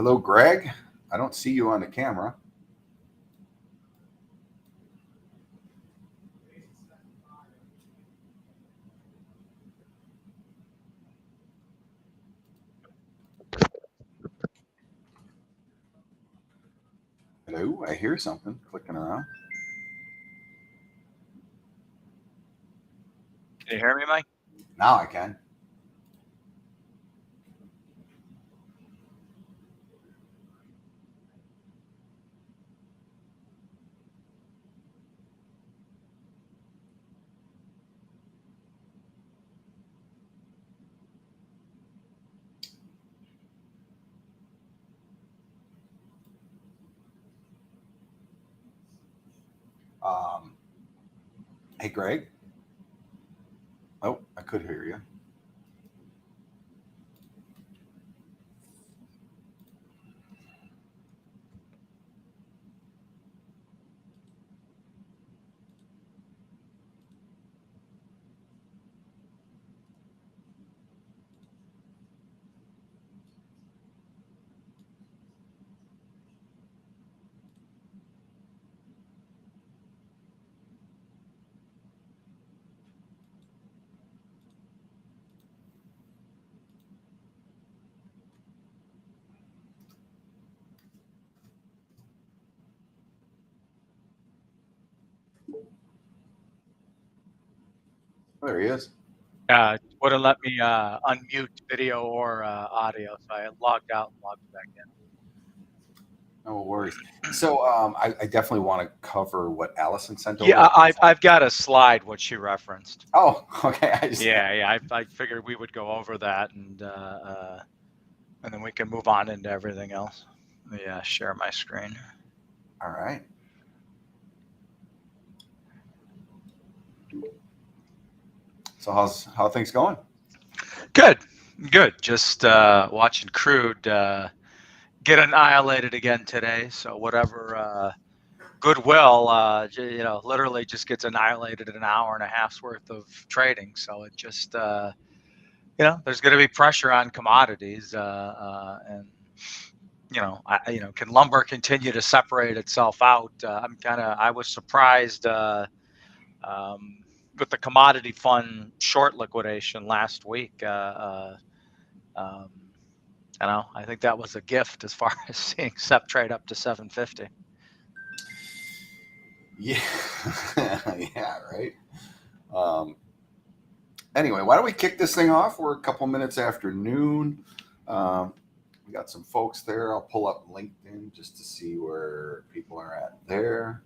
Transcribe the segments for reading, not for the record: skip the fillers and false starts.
Hello, Greg. I don't see you on the camera. Hello, I hear something clicking around. Can you hear me, Mike? Now I can. Hey, Greg. Oh, I could hear you. There he is. Wouldn't let me unmute video or audio, so I logged out and logged back in. No worries. So I definitely want to cover what Allison sent over. Yeah, I've got a slide what she referenced. Oh, okay. I figured we would go over that and then we can move on into everything else. Let me share my screen. All right. So how are things going? Good. Just watching crude get annihilated again today. So whatever goodwill, literally just gets annihilated in an hour and a half's worth of trading. So it just, there's going to be pressure on commodities, and can lumber continue to separate itself out? I was surprised with the commodity fund short liquidation last week. I think that was a gift as far as seeing SEP trade up to 750. Yeah, yeah, right. Anyway, why don't we kick this thing off? We're a couple minutes after noon. We got some folks there. I'll pull up LinkedIn just to see where people are at there.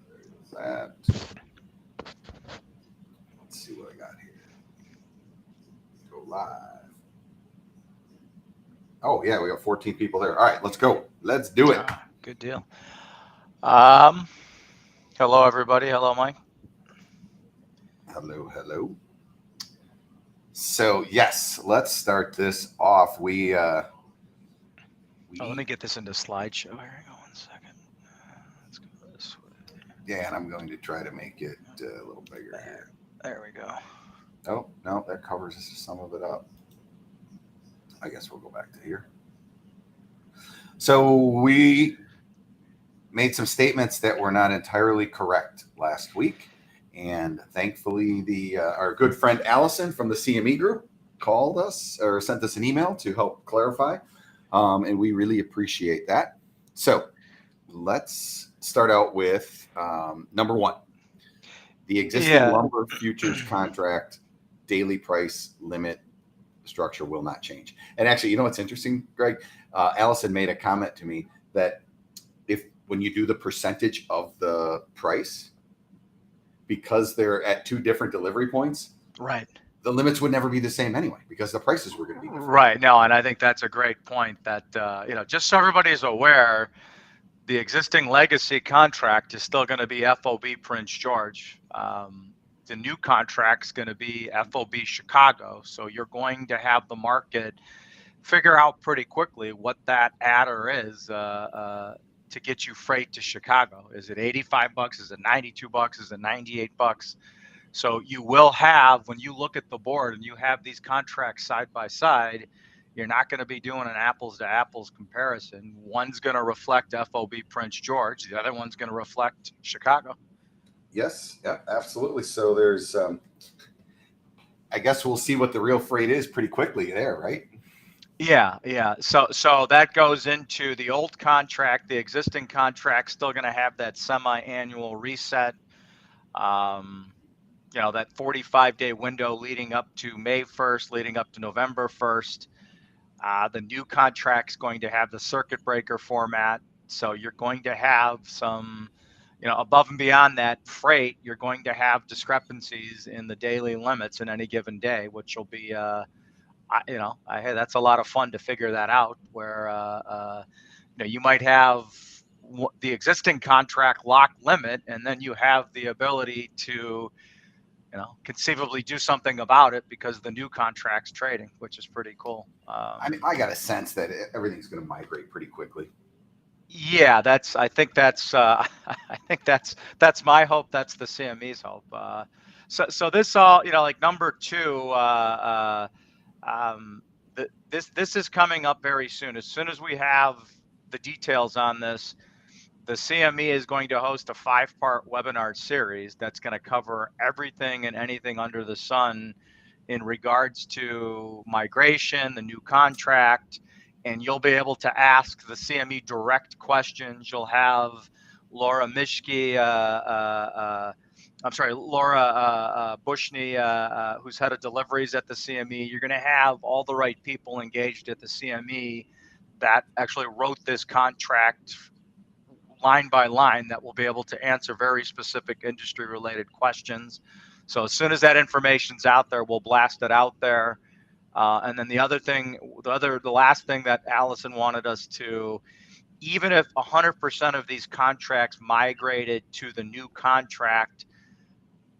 There's that. Let's see what I got here. Go live. Oh, yeah, we got 14 people there. All right, let's go. Let's do it. Good deal. Hello, everybody. Hello, Mike. Hello. So, yes, let's start this off. Let me get this into slideshow here. Hang on 1 second. Let's go this way. Yeah, and I'm going to try to make it a little bigger here. There we go. Oh, no, that covers some of it up. I guess we'll go back to here. So we made some statements that were not entirely correct last week. And thankfully, our good friend Allison from the CME group called us or sent us an email to help clarify. And we really appreciate that. So let's start out with number one. The existing lumber futures contract daily price limit structure will not change. And actually, you know what's interesting, Greg? Allison made a comment to me that when you do the percentage of the price, because they're at two different delivery points, right, the limits would never be the same anyway, because the prices were going to be different. Right. No, and I think that's a great point that, just so everybody's aware, the existing legacy contract is still going to be FOB Prince George. The new contract's going to be FOB Chicago. So you're going to have the market figure out pretty quickly what that adder is to get you freight to Chicago. Is it $85? Is it $92? Is it $98? So you will have, when you look at the board and you have these contracts side by side, you're not going to be doing an apples to apples comparison. One's going to reflect FOB Prince George, the other one's going to reflect Chicago. Yes, yeah, absolutely. So there's, I guess we'll see what the real freight is pretty quickly there, right? Yeah, yeah. So that goes into the old contract. The existing contract still going to have that semi-annual reset. That 45-day window leading up to May 1st, leading up to November 1st. The new contract's going to have the circuit breaker format. So you're going to have some, above and beyond that freight, you're going to have discrepancies in the daily limits in any given day, which will be, that's a lot of fun to figure that out. Where you might have the existing contract lock limit, and then you have the ability to conceivably do something about it because the new contract's trading, which is pretty cool. I mean, I got a sense that everything's going to migrate pretty quickly. Yeah, I think that's my hope. That's the CME's hope. So this all, like number two, this is coming up very soon. As soon as we have the details on this, the CME is going to host a 5-part webinar series that's going to cover everything and anything under the sun in regards to migration, the new contract, and you'll be able to ask the CME direct questions. You'll have Laura Mishke, Laura Bushney, who's head of deliveries at the CME. You're going to have all the right people engaged at the CME that actually wrote this contract line by line that will be able to answer very specific industry related questions. So as soon as that information's out there, we'll blast it out there. And then the last thing that Allison wanted us to, even if 100% of these contracts migrated to the new contract,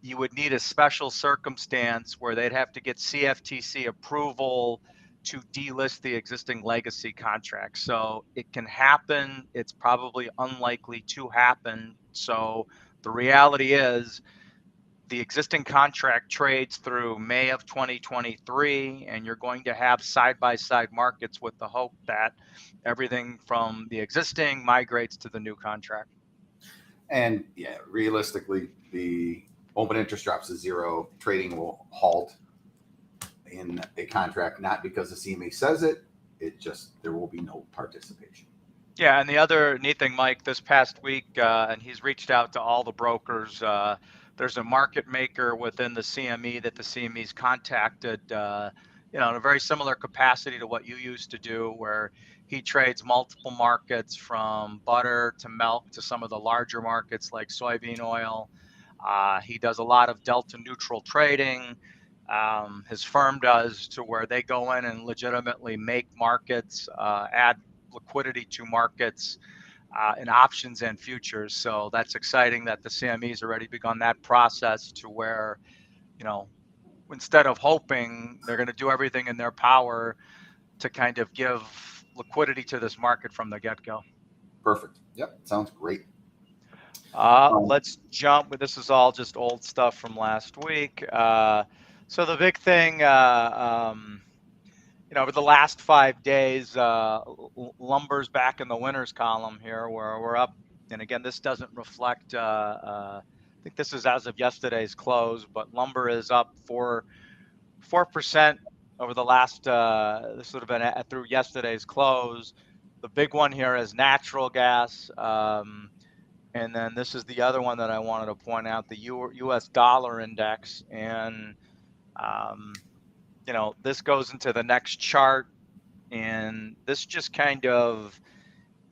you would need a special circumstance where they'd have to get CFTC approval to delist the existing legacy contract. So it can happen. It's probably unlikely to happen. So the reality is the existing contract trades through May of 2023, and you're going to have side-by-side markets with the hope that everything from the existing migrates to the new contract. And yeah, realistically, the open interest drops to zero. Trading will halt in a contract, not because the CME says it. It just, there will be no participation. Yeah, and the other neat thing, Mike, this past week, and he's reached out to all the brokers. There's a market maker within the CME that the CME's contacted, in a very similar capacity to what you used to do, where he trades multiple markets from butter to milk to some of the larger markets like soybean oil. He does a lot of delta neutral trading. His firm does, to where they go in and legitimately make markets, add liquidity to markets in options and futures. So that's exciting that the CME's already begun that process, to where, instead of hoping, they're going to do everything in their power to kind of give liquidity to this market from the get-go. Perfect. Yep. Sounds great. Let's jump. This is all just old stuff from last week. So the big thing, over the last 5 days, lumber's back in the winners column here, where we're up. And again, this doesn't reflect, I think this is as of yesterday's close, but lumber is up 4% over the last, this would have been through yesterday's close. The big one here is natural gas. And then this is the other one that I wanted to point out, the US dollar index. And, this goes into the next chart, and this just kind of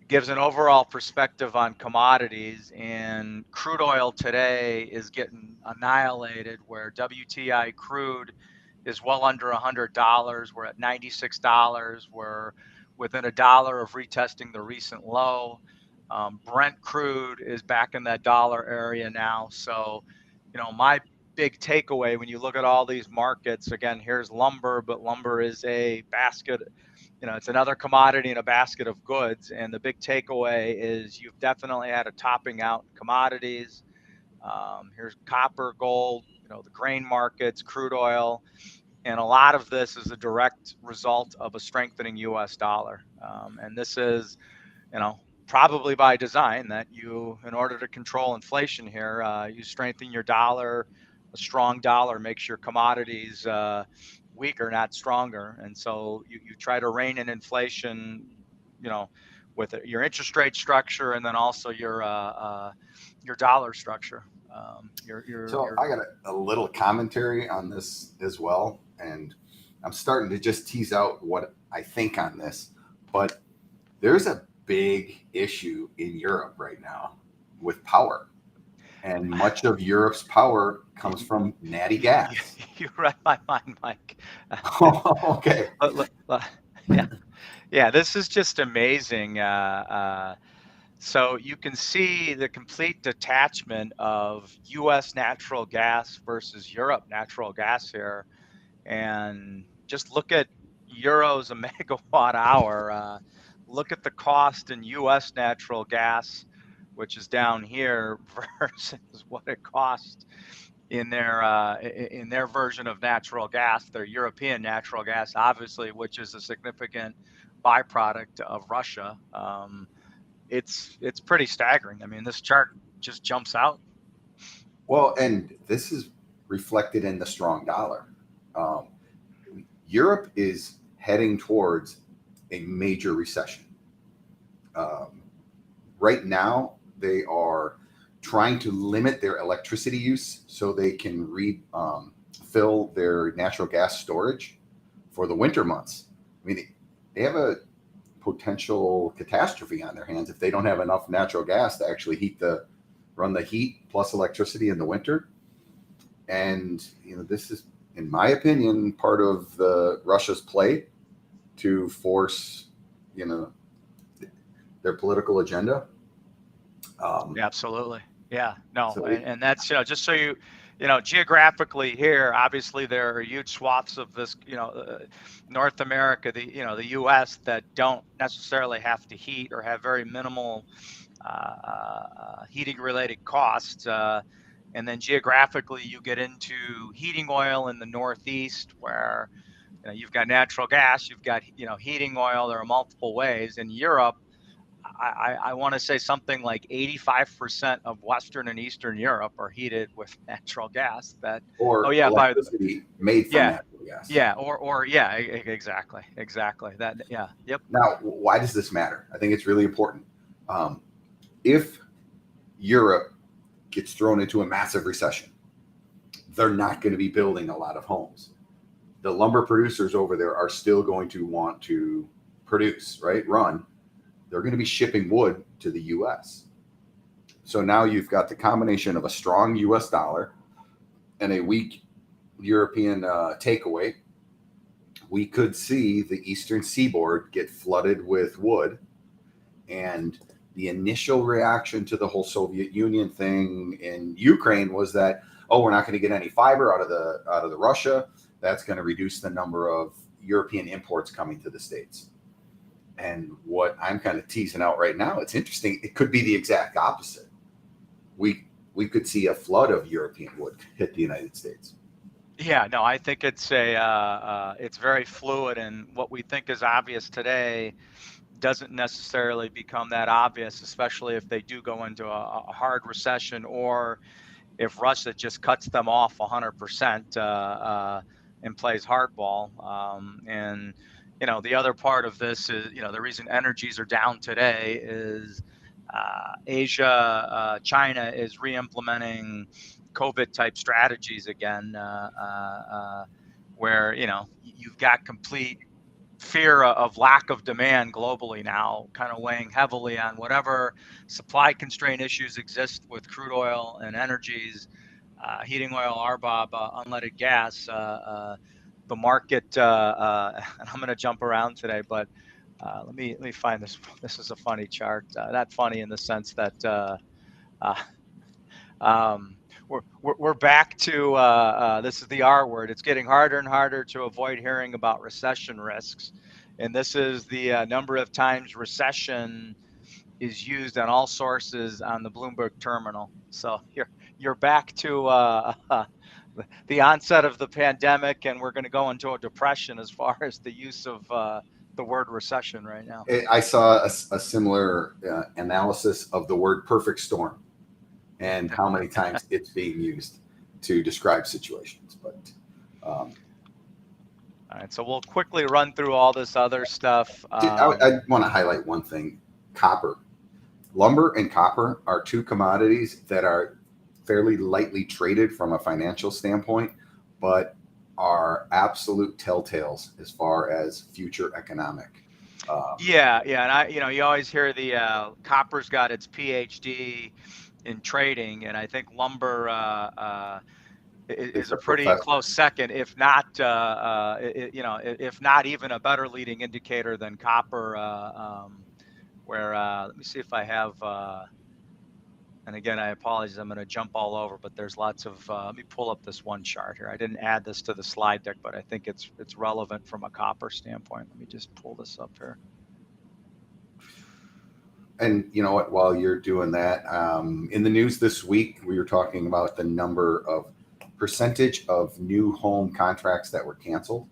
gives an overall perspective on commodities. And crude oil today is getting annihilated, where WTI crude is well under $100. We're at $96. We're within $1 of retesting the recent low. Brent crude is back in that dollar area now. So, my big takeaway when you look at all these markets, again, here's lumber, but lumber is a basket, it's another commodity in a basket of goods. And the big takeaway is you've definitely had a topping out in commodities. Here's copper, gold, the grain markets, crude oil, and a lot of this is a direct result of a strengthening U.S. dollar. And this is, probably by design, that you, in order to control inflation here, you strengthen your dollar. A strong dollar makes your commodities weaker, not stronger. And so you try to rein in inflation, with your interest rate structure, and then also your dollar structure. So I got a little commentary on this as well, and I'm starting to just tease out what I think on this. But there's a big issue in Europe right now with power, and much of Europe's power comes from natty gas. You read my mind, Mike. Okay. Yeah, this is just amazing. So you can see the complete detachment of U.S. natural gas versus Europe natural gas here. And just look at euros a megawatt hour. Look at the cost in U.S. natural gas, which is down here, versus what it costs in their version of natural gas, their European natural gas, obviously, which is a significant byproduct of Russia. It's pretty staggering. I mean, this chart just jumps out. Well, and this is reflected in the strong dollar. Um, Europe is heading towards a major recession. Right now, they are trying to limit their electricity use so they can fill their natural gas storage for the winter months. I mean, they have a potential catastrophe on their hands if they don't have enough natural gas to actually run the heat plus electricity in the winter. And this is, in my opinion, part of Russia's play to force their political agenda. Absolutely. Yeah, no. So and that's, just so geographically here, obviously there are huge swaths of this, North America, the U.S. that don't necessarily have to heat or have very minimal heating related costs. And then geographically, you get into heating oil in the Northeast, where you've got natural gas, you've got heating oil. There are multiple ways. In Europe, I want to say something like 85% of Western and Eastern Europe are heated with natural gas. Electricity made from natural gas. Yeah, exactly. That, yeah, yep. Now, why does this matter? I think it's really important. If Europe gets thrown into a massive recession, they're not going to be building a lot of homes. The lumber producers over there are still going to want to produce, right? Run. They're going to be shipping wood to the U.S. So now you've got the combination of a strong U.S. dollar and a weak European takeaway. We could see the Eastern Seaboard get flooded with wood, and the initial reaction to the whole Soviet Union thing in Ukraine was that, we're not going to get any fiber out of the Russia. That's going to reduce the number of European imports coming to the States. And what I'm kind of teasing out right now, it's interesting. It could be the exact opposite. We could see a flood of European wood hit the United States. Yeah, no, I think it's it's very fluid, and what we think is obvious today doesn't necessarily become that obvious, especially if they do go into a hard recession, or if Russia just cuts them off 100% and plays hardball. And the other part of this is, the reason energies are down today is Asia, China is re-implementing COVID type strategies again, where you've got complete fear of lack of demand globally now, kind of weighing heavily on whatever supply constraint issues exist with crude oil and energies, heating oil, RBOB, unleaded gas. The market, and I'm going to jump around today, but let me find this. This is a funny chart. Not funny in the sense that we're back to this is the R word. It's getting harder and harder to avoid hearing about recession risks, and this is the number of times recession is used on all sources on the Bloomberg terminal. So you're back to the onset of the pandemic, and we're going to go into a depression as far as the use of the word recession right now. I saw a similar analysis of the word perfect storm and how many times it's being used to describe situations. But all right, so we'll quickly run through all this other stuff. I want to highlight one thing: copper, lumber, and copper are two commodities that are fairly lightly traded from a financial standpoint, but are absolute telltales as far as future economic. Yeah, and you always hear the copper's got its PhD in trading, and I think lumber is a pretty professor. close second, if not, if not even a better leading indicator than copper. Where let me see if I have. And again, I apologize, I'm going to jump all over, but there's lots of. Let me pull up this one chart here. I didn't add this to the slide deck, but I think it's relevant from a copper standpoint. Let me just pull this up here. And you know what? While you're doing that, in the news this week, we were talking about the number of percentage of new home contracts that were canceled.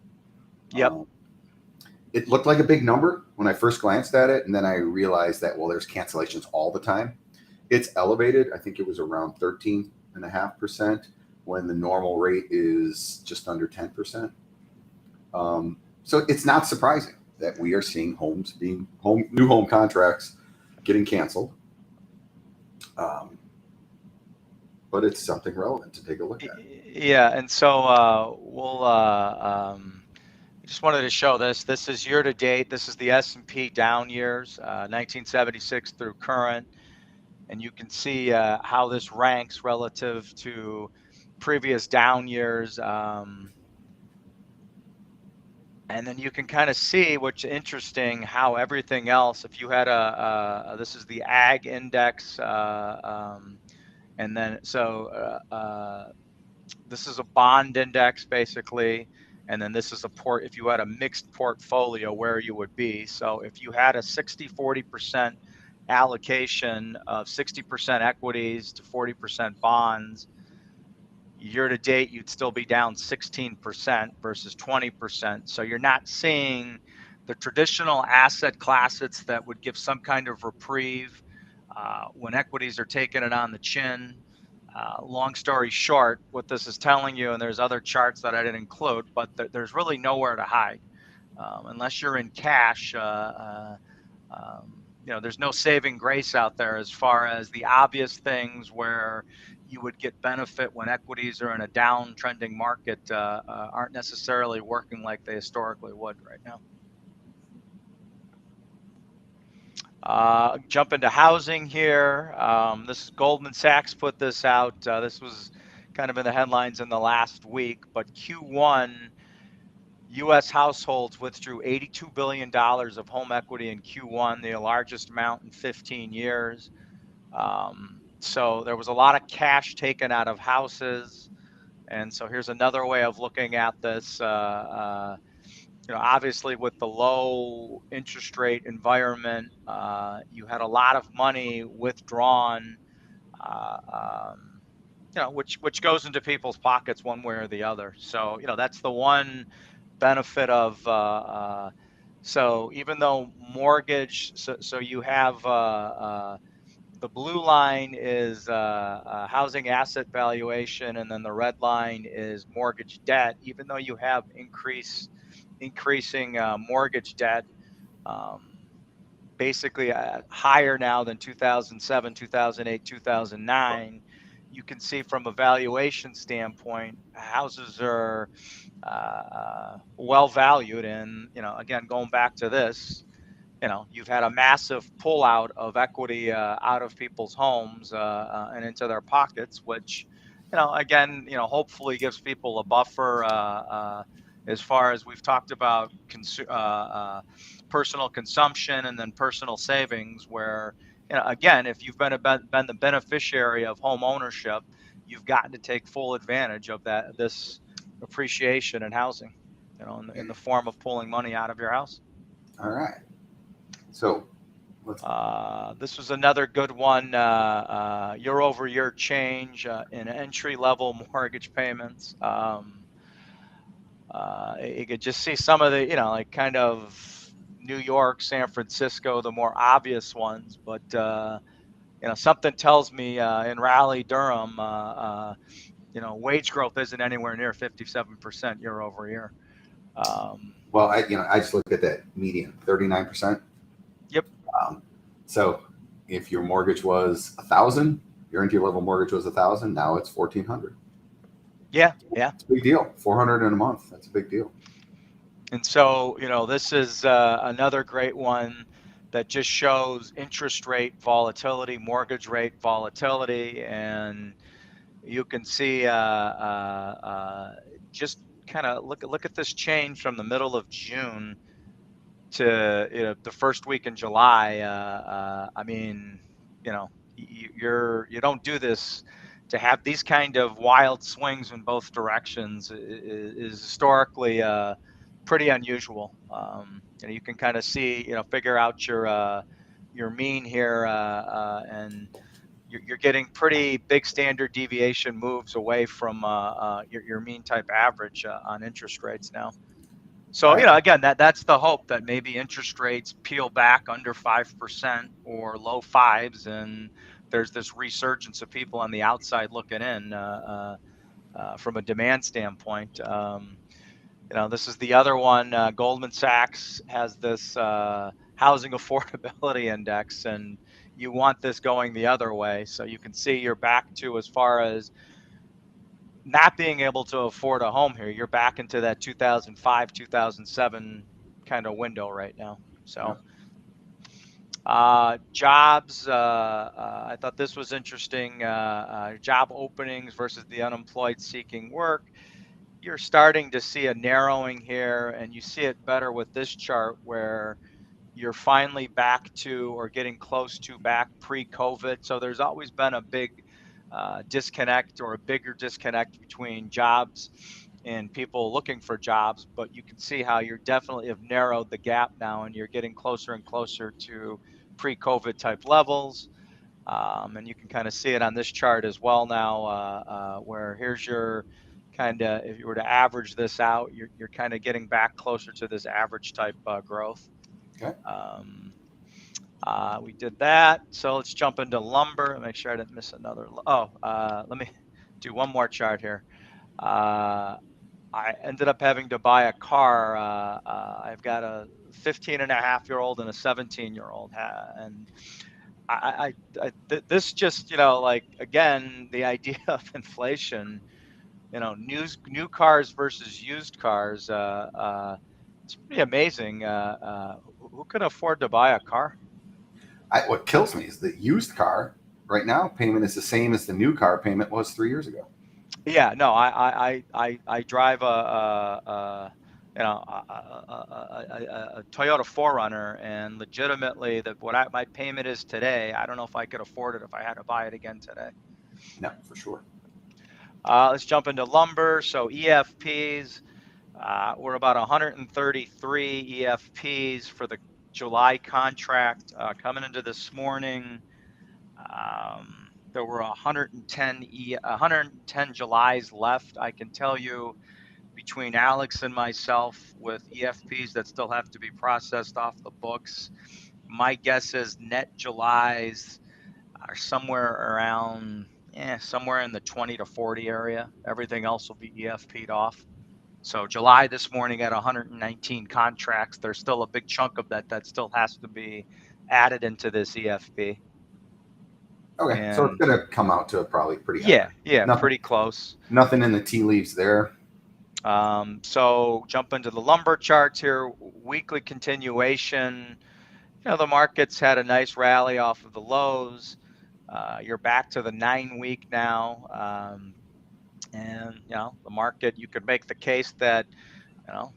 Yep. It looked like a big number when I first glanced at it, and then I realized that, well, there's cancellations all the time. It's elevated. I think it was around 13.5% when the normal rate is just under 10%. So it's not surprising that we are seeing new home contracts getting canceled. But it's something relevant to take a look at. Yeah, and so we'll just wanted to show this. This is year to date. This is the S&P down years, 1976 through current, and you can see how this ranks relative to previous down years. And then you can kind of see what's interesting, how everything else, if you had this is the ag index, and then this is a bond index basically, and then this is if you had a mixed portfolio where you would be. So if you had a 60-40% allocation of 60% equities to 40% bonds, year to date, you'd still be down 16% versus 20%. So you're not seeing the traditional asset classes that would give some kind of reprieve when equities are taking it on the chin. Long story short, what this is telling you, and there's other charts that I didn't include, but there's really nowhere to hide unless you're in cash. There's no saving grace out there as far as the obvious things where you would get benefit when equities are in a downtrending market aren't necessarily working like they historically would right now. Jump into housing here. This is Goldman Sachs put this out. This was kind of in the headlines in the last week, but Q1 U.S. households withdrew $82 billion of home equity in Q1, the largest amount in 15 years. So there was a lot of cash taken out of houses. And so here's another way of looking at this. Obviously with the low interest rate environment, you had a lot of money withdrawn, which goes into people's pockets one way or the other. So, that's the one benefit of, so even though mortgage, so you have, the blue line is housing asset valuation, and then the red line is mortgage debt. Even though you have increasing mortgage debt, basically higher now than 2007, 2008, 2009, you can see from a valuation standpoint, houses are well valued. And, again, going back to this, you've had a massive pullout of equity out of people's homes and into their pockets, which, again, hopefully gives people a buffer as far as we've talked about personal consumption and then personal savings, where, again, if you've been the beneficiary of home ownership, you've gotten to take full advantage of this appreciation in housing, in the form of pulling money out of your house. All right. So This was another good one. Year-over-year change in entry-level mortgage payments. You could just see some of the, like kind of New York, San Francisco, the more obvious ones. But something tells me in Raleigh, Durham, wage growth isn't anywhere near 57% year over year. Well, I just looked at that median, 39%. Yep. So if your mortgage was 1,000, your entry level mortgage was 1,000. Now it's 1,400. Yeah. It's a big deal. 400 in a month. That's a big deal. And so, this is another great one that just shows interest rate volatility, mortgage rate volatility, and you can see just kind of look at this change from the middle of June to the first week in July. I mean, you don't do this to have these kind of wild swings in both directions is historically pretty unusual. You can kind of see, figure out your mean here, and you're getting pretty big standard deviation moves away from your mean type average on interest rates now. So, Right. again, that's the hope that maybe interest rates peel back under 5% or low fives, and there's this resurgence of people on the outside looking in from a demand standpoint. This is the other one. Goldman Sachs has this housing affordability index, and you want this going the other way. So you can see you're back to, as far as not being able to afford a home here, you're back into that 2005, 2007 kind of window right now. So jobs, I thought this was interesting. Job openings versus the unemployed seeking work. You're starting to see a narrowing here, and you see it better with this chart where you're finally back to, or getting close to, back pre-COVID. So there's always been a big disconnect, or a bigger disconnect, between jobs and people looking for jobs. But you can see how you're definitely have narrowed the gap now, and you're getting closer and closer to pre-COVID type levels. And you can kind of see it on this chart as well now, where here's your kind of, if you were to average this out, you're kind of getting back closer to this average type growth. Okay. We did that. So let's jump into lumber. Make sure I didn't miss another. Let me do one more chart here. I ended up having to buy a car. I've got a 15-and-a-half-year-old and a 17-year-old, and this just, like, again, the idea of inflation, new cars versus used cars. It's pretty amazing. Who can afford to buy a car? What kills me is the used car right now payment is the same as the new car payment was 3 years ago. Yeah, no, I drive a Toyota 4Runner, and legitimately, my payment is today, I don't know if I could afford it if I had to buy it again today. No, for sure. Let's jump into lumber. So EFPs, we're about 133 EFPs for the July contract. Coming into this morning, there were 110 Julys left. I can tell you, between Alex and myself, with EFPs that still have to be processed off the books, my guess is net Julys are somewhere around, somewhere in the 20 to 40 area. Everything else will be EFP'd off. So July this morning at 119 contracts, there's still a big chunk of that still has to be added into this EFP. Okay, so it's going to come out to probably pretty high. Yeah, pretty close. Nothing in the tea leaves there. So jump into the lumber charts here. Weekly continuation. The market's had a nice rally off of the lows. You're back to the 9-week now. And, the market, you could make the case that,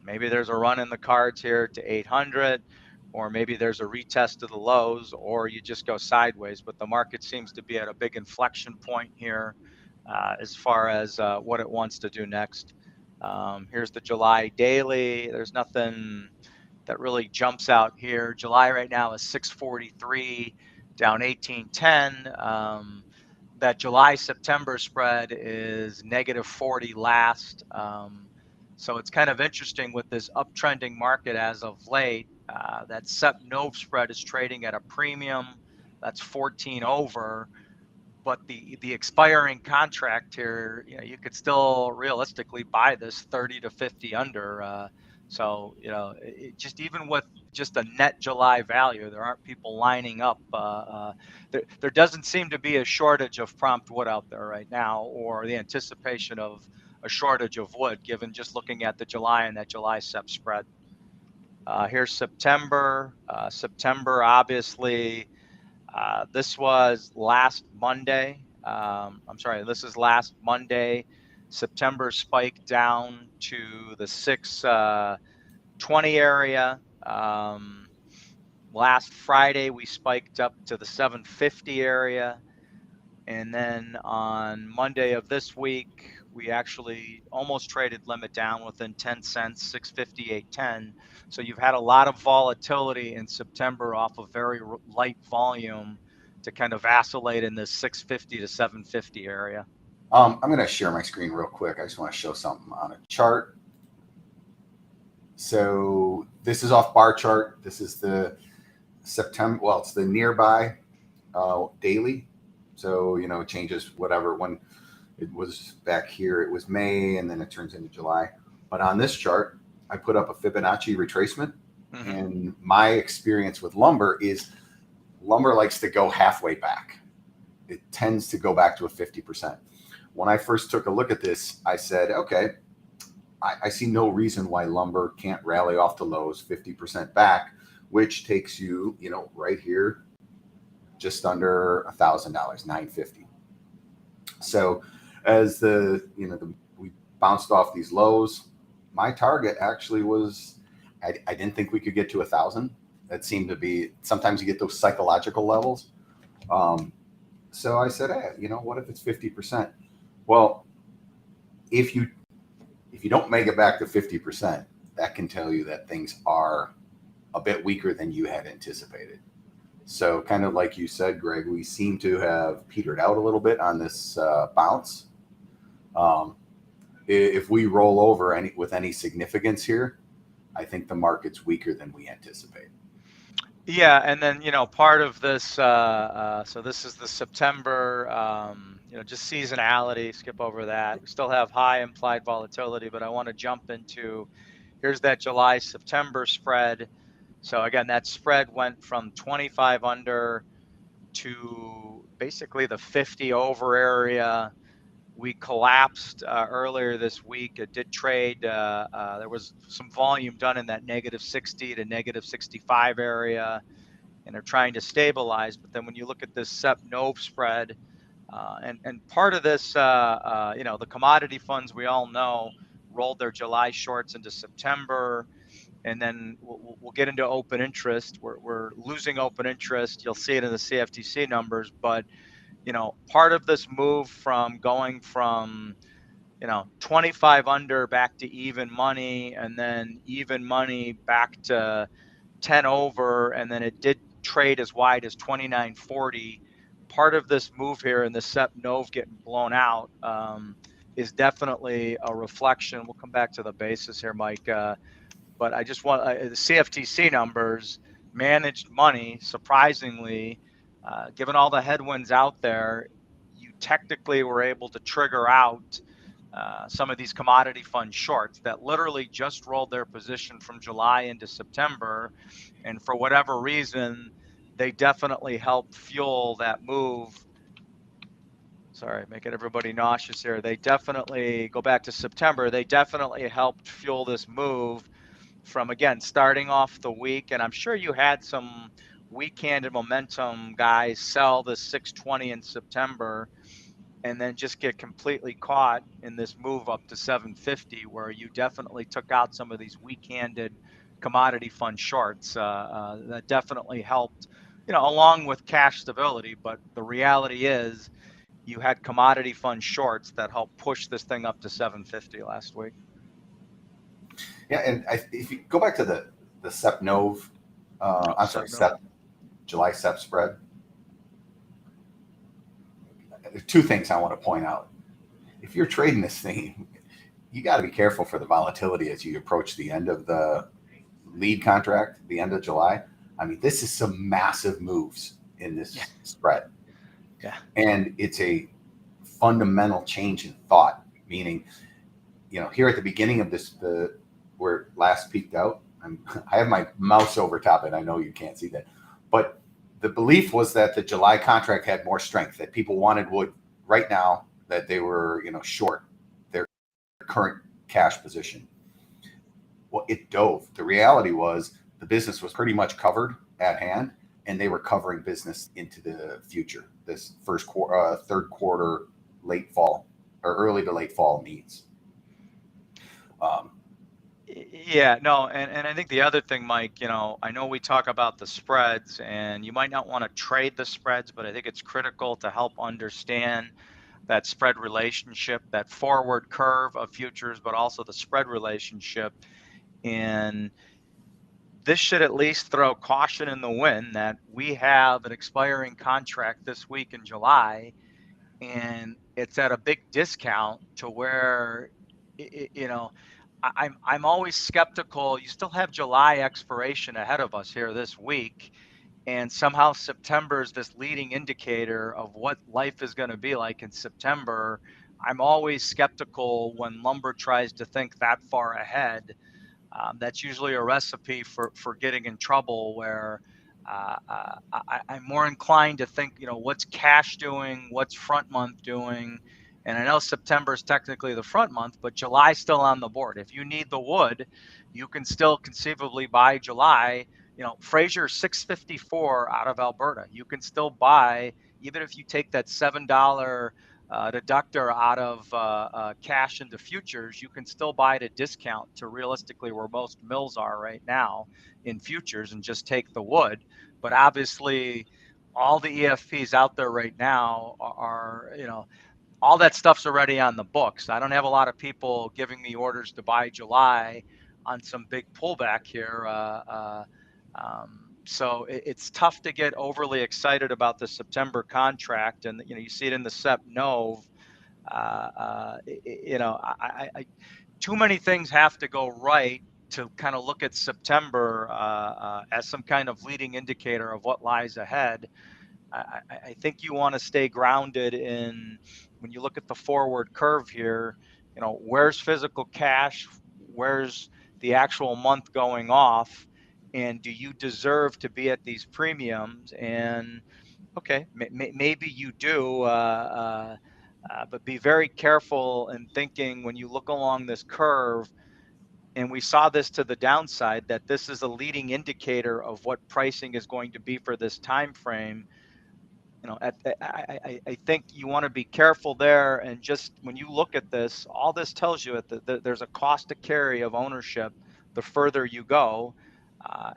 maybe there's a run in the cards here to 800, or maybe there's a retest of the lows, or you just go sideways. But the market seems to be at a big inflection point here as far as what it wants to do next. Here's the July daily. There's nothing that really jumps out here. July right now is 643, down 1810. That July-September spread is -40 last. So it's kind of interesting with this uptrending market as of late. That SEP-NOVE spread is trading at a premium. That's 14 over. But the expiring contract here, you could still realistically buy this 30 to 50 under. So, just even with just a net July value, there aren't people lining up. There doesn't seem to be a shortage of prompt wood out there right now, or the anticipation of a shortage of wood, given just looking at the July and that July SEP spread. Here's September. September, obviously, this was last Monday. I'm sorry, this is last Monday. September spiked down to the 620 area. Last Friday, we spiked up to the 750 area. And then on Monday of this week, we actually almost traded limit down within 10 cents, 658.10. So you've had a lot of volatility in September off of very light volume to kind of vacillate in this 650 to 750 area. I'm going to share my screen real quick. I just want to show something on a chart. So this is off bar chart. This is the September. Well, it's the nearby daily. So, it changes whatever. When it was back here, it was May, and then it turns into July. But on this chart, I put up a Fibonacci retracement. Mm-hmm. And my experience with lumber is lumber likes to go halfway back. It tends to go back to a 50%. When I first took a look at this, I said, okay, I see no reason why lumber can't rally off the lows 50% back, which takes you, right here, just under $1,000, $950. So as we bounced off these lows, my target actually was, I didn't think we could get to 1,000. That seemed to be, sometimes you get those psychological levels. So I said, hey, what if it's 50%? Well, if you don't make it back to 50%, that can tell you that things are a bit weaker than you had anticipated. So kind of like you said, Greg, we seem to have petered out a little bit on this bounce. If we roll over with any significance here, I think the market's weaker than we anticipate. Yeah, and then part of this, so this is the September, just seasonality. Skip over that. We still have high implied volatility, but I want to jump into, here's that July-September spread. So again, that spread went from 25 under to basically the 50 over area. We collapsed earlier this week. It did trade. There was some volume done in that -60 to -65 area, and they're trying to stabilize. But then when you look at this SEP-NOVE spread, and part of this, the commodity funds, we all know, rolled their July shorts into September. And then we'll get into open interest. We're losing open interest. You'll see it in the CFTC numbers. But, part of this move from going from, 25 under back to even money, and then even money back to 10 over, and then it did trade as wide as 29.40. Part of this move here and the SEP-NOVE getting blown out is definitely a reflection. We'll come back to the basis here, Mike. But I just want the CFTC numbers, managed money, surprisingly, given all the headwinds out there, you technically were able to trigger out some of these commodity fund shorts that literally just rolled their position from July into September. And for whatever reason, they definitely helped fuel that move. Sorry, making everybody nauseous here. They definitely, go back to September, they definitely helped fuel this move from, again, starting off the week. And I'm sure you had some weak-handed momentum guys sell the 620 in September and then just get completely caught in this move up to 750, where you definitely took out some of these weak-handed commodity fund shorts. That definitely helped, along with cash stability. But the reality is you had commodity fund shorts that helped push this thing up to 750 last week. Yeah, and if you go back to the the SEP Nov, I'm sorry, SEP, July SEP spread. There's two things I want to point out. If you're trading this thing, you got to be careful for the volatility as you approach the end of the lead contract, the end of July. I mean, this is some massive moves in this spread. Yeah. And it's a fundamental change in thought, meaning, here at the beginning of this, where it last peaked out, I have my mouse over top it. I know you can't see that. But the belief was that the July contract had more strength, that people wanted wood right now, that they were, short their current cash position. Well, it dove. The reality was the business was pretty much covered at hand, and they were covering business into the future, this third quarter, late fall or early to late fall needs. Yeah, no, and I think the other thing, Mike, I know we talk about the spreads, and you might not want to trade the spreads, but I think it's critical to help understand that spread relationship, that forward curve of futures, but also the spread relationship. And this should at least throw caution in the wind that we have an expiring contract this week in July, and it's at a big discount to where, I'm always skeptical. You still have July expiration ahead of us here this week, and somehow September is this leading indicator of what life is going to be like in September. I'm always skeptical when lumber tries to think that far ahead. That's usually a recipe for getting in trouble, where I'm more inclined to think, what's cash doing, what's front month doing. And I know September is technically the front month, but July's still on the board. If you need the wood, you can still conceivably buy July. Fraser 654 out of Alberta. You can still buy, even if you take that $7 deductor out of cash into futures, you can still buy at a discount to realistically where most mills are right now in futures and just take the wood. But obviously, all the EFPs out there right now are, all that stuff's already on the books. I don't have a lot of people giving me orders to buy July on some big pullback here. So it's tough to get overly excited about the September contract, and you see it in the SEP Nov. Too many things have to go right to kind of look at September as some kind of leading indicator of what lies ahead. I think you want to stay grounded in, when you look at the forward curve here, where's physical cash, where's the actual month going off, and do you deserve to be at these premiums? And okay, maybe you do, but be very careful in thinking when you look along this curve. And we saw this to the downside, that this is a leading indicator of what pricing is going to be for this time frame. I think you want to be careful there. And just when you look at this, all this tells you that there's a cost to carry of ownership the further you go.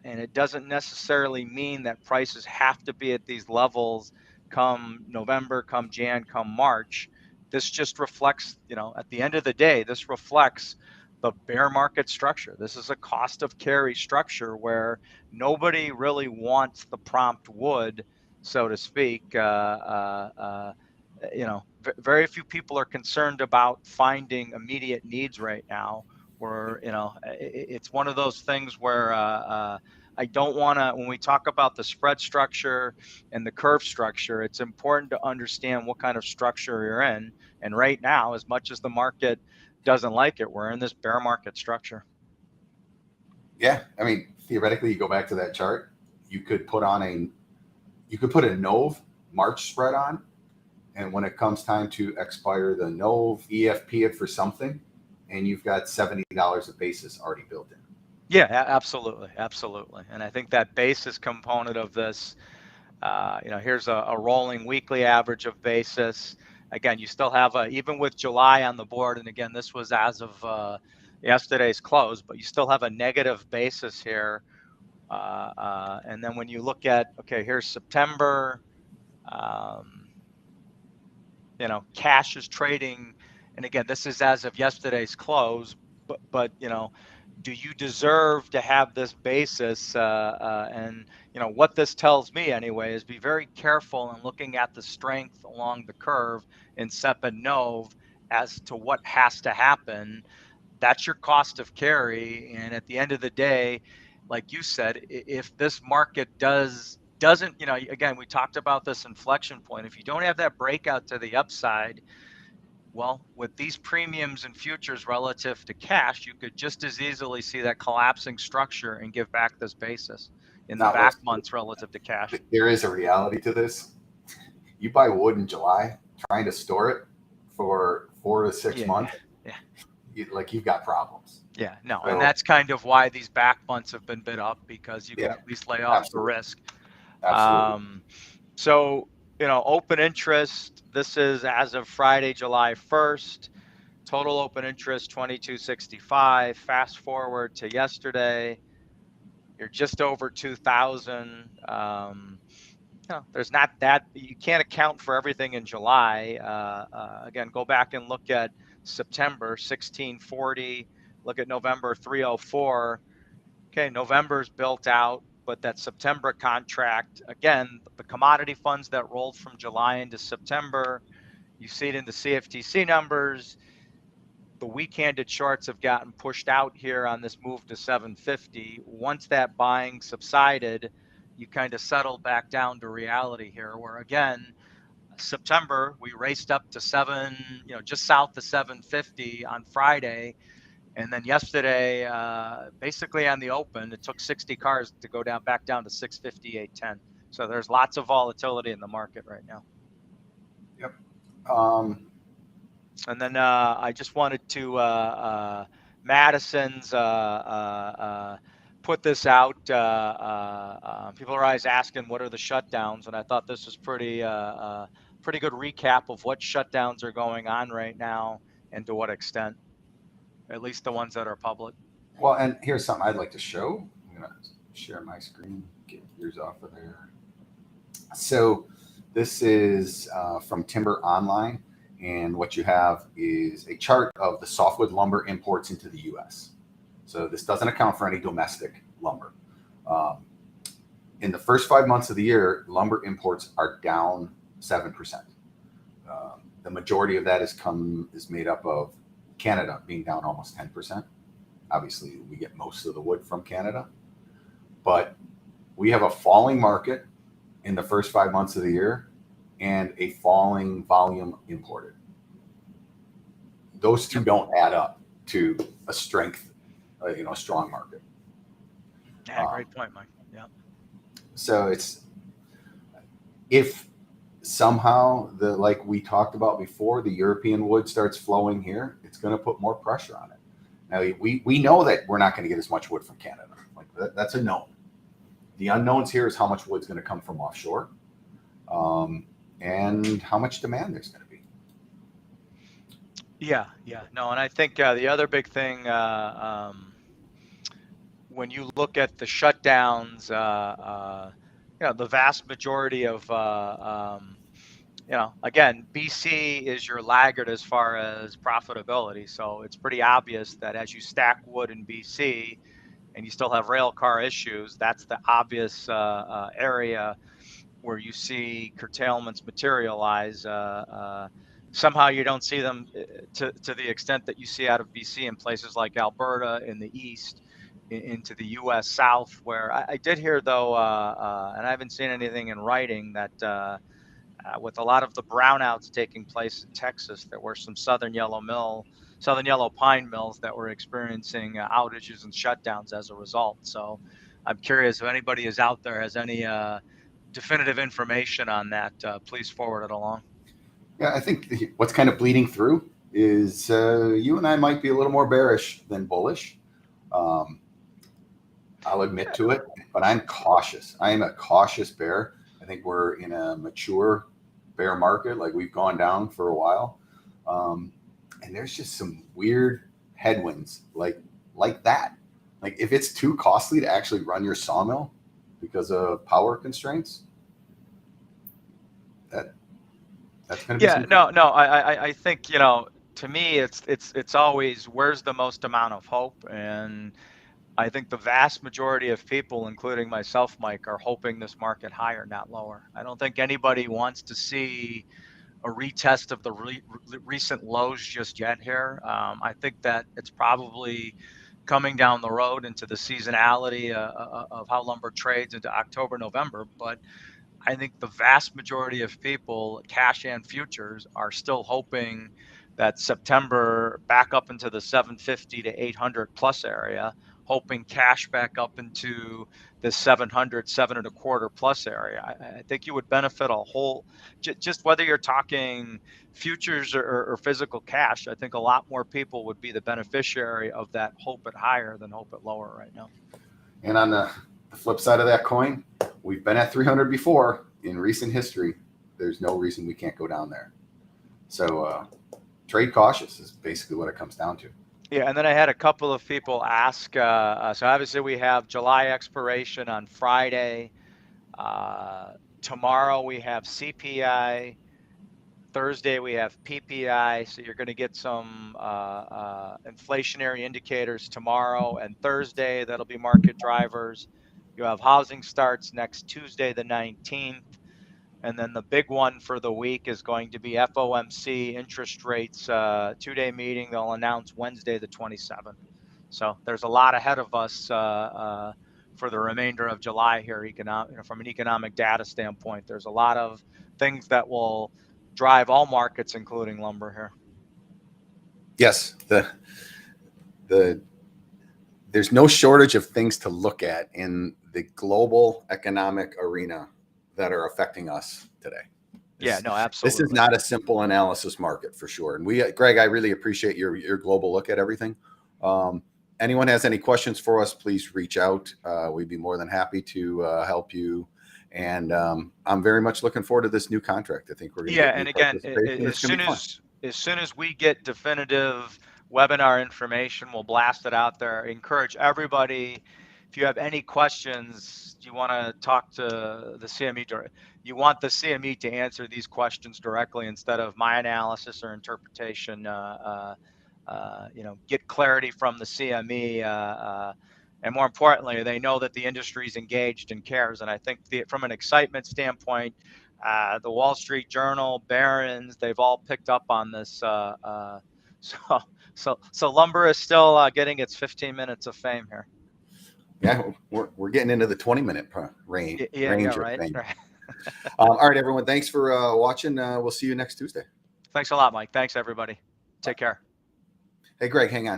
And it doesn't necessarily mean that prices have to be at these levels come November, come Jan, come March. This just reflects, at the end of the day, this reflects the bear market structure. This is a cost of carry structure where nobody really wants the prompt wood, so to speak. Very few people are concerned about finding immediate needs right now. Where it's one of those things where I don't want to, when we talk about the spread structure and the curve structure, it's important to understand what kind of structure you're in. And right now, as much as the market doesn't like it, we're in this bear market structure. Yeah, I mean, theoretically, you go back to that chart, you could put a Nov March spread on, and when it comes time to expire the Nov, EFP it for something, and you've got $70 of basis already built in. Yeah, absolutely. And I think that basis component of this, here's a rolling weekly average of basis. Again, you still have even with July on the board, and again, this was as of yesterday's close, but you still have a negative basis here. And then when you look at, okay, here's September, cash is trading, and again, this is as of yesterday's close, but do you deserve to have this basis? And what this tells me anyway is be very careful in looking at the strength along the curve in SEP and NOV as to what has to happen. That's your cost of carry. And at the end of the day, like you said, if this market doesn't, again, we talked about this inflection point. If you don't have that breakout to the upside, well, with these premiums and futures relative to cash, you could just as easily see that collapsing structure and give back this basis in the Now, back months relative to cash. there is a reality to this. You buy wood in July, trying to store it for 4 to 6 months, you've got problems. Yeah, no, So, and that's kind of why these back months have been bid up, because you can at least lay off the risk. Absolutely. So, open interest, this is as of Friday, July 1st. Total open interest 2265. Fast forward to yesterday, you're just over 2,000. There's not that, you can't account for everything in July. Again, go back and look at September 1640. Look at November 304. Okay, November's built out, but that September contract, again, the commodity funds that rolled from July into September, you see it in the CFTC numbers. The weak-handed shorts have gotten pushed out here on this move to 750. Once that buying subsided, you kind of settled back down to reality here, where again, September, we raced up to just south of 750 on Friday. And then yesterday, basically on the open, it took 60 cars to go back down to 658.10. So there's lots of volatility in the market right now. Yep. And then I just wanted to, Madison's put this out. People are always asking what are the shutdowns, and I thought this was pretty good recap of what shutdowns are going on right now and to what extent, at least the ones that are public. Well, and here's something I'd like to show. I'm going to share my screen, get yours off of there. So this is from Timber Online. And what you have is a chart of the softwood lumber imports into the U.S. So this doesn't account for any domestic lumber. In the first 5 months of the year, lumber imports are down 7%. The majority of that is made up of Canada being down almost 10%. Obviously, we get most of the wood from Canada. But we have a falling market in the first 5 months of the year and a falling volume imported. Those two don't add up to a strength, a strong market. Yeah, great point, Mike. Yeah. So if somehow like we talked about before, the European wood starts flowing here, it's going to put more pressure on it. Now we know that we're not going to get as much wood from Canada. Like that's a known. The unknowns here is how much wood's going to come from offshore. And how much demand there's going to be. Yeah. No, and I think the other big thing, when you look at the shutdowns, the vast majority of, again, BC is your laggard as far as profitability. So it's pretty obvious that as you stack wood in BC and you still have rail car issues, that's the obvious area where you see curtailments materialize. Somehow you don't see them to the extent that you see out of BC in places like Alberta in the east, into the U.S. South, where I did hear, though, and I haven't seen anything in writing, that with a lot of the brownouts taking place in Texas, there were some southern yellow pine mills that were experiencing outages and shutdowns as a result. So I'm curious if anybody is out there has any definitive information on that, please forward it along. Yeah, I think what's kind of bleeding through is you and I might be a little more bearish than bullish. I'll admit to it, but I'm cautious. I am a cautious bear. I think we're in a mature bear market, like we've gone down for a while. And there's just some weird headwinds like that. Like if it's too costly to actually run your sawmill because of power constraints, that's going to be no. I think to me, it's always where's the most amount of hope, and I think the vast majority of people, including myself, Mike, are hoping this market higher, not lower. I don't think anybody wants to see a retest of the recent lows just yet here. I think that it's probably coming down the road into the seasonality of how lumber trades into October, November. But I think the vast majority of people, cash and futures, are still hoping that September back up into the 750 to 800 plus area, hoping cash back up into the 700, 7.25 plus area. I think you would benefit a whole, just whether you're talking futures or physical cash. I think a lot more people would be the beneficiary of that hope at higher than hope at lower right now. And on the flip side of that coin, we've been at 300 before in recent history. There's no reason we can't go down there. So trade cautious is basically what it comes down to. Yeah, and then I had a couple of people ask. So obviously we have July expiration on Friday. Tomorrow we have CPI. Thursday we have PPI. So you're going to get some inflationary indicators tomorrow and Thursday. That'll be market drivers. You have housing starts next Tuesday, the 19th. And then the big one for the week is going to be FOMC interest rates, 2-day meeting. They'll announce Wednesday, the 27th. So there's a lot ahead of us for the remainder of July here, from an economic data standpoint. There's a lot of things that will drive all markets, including lumber here. Yes, there's no shortage of things to look at in the global economic arena that are affecting us today. Yeah, no, absolutely. This is not a simple analysis market for sure. And Greg, I really appreciate your global look at everything. Anyone has any questions for us, please reach out. We'd be more than happy to help you. And I'm very much looking forward to this new contract. I think we're going to and again, as soon as we get definitive webinar information, we'll blast it out there. I encourage everybody, if you have any questions, you want to talk to the CME, you want the CME to answer these questions directly instead of my analysis or interpretation. Get clarity from the CME, and more importantly, they know that the industry is engaged and cares. And I think from an excitement standpoint, the Wall Street Journal, Barron's, they've all picked up on this. So lumber is still getting its 15 minutes of fame here. Yeah, we're getting into the 20-minute range. Right. All right, everyone. Thanks for watching. We'll see you next Tuesday. Thanks a lot, Mike. Thanks, everybody. Take care. Hey, Greg, hang on.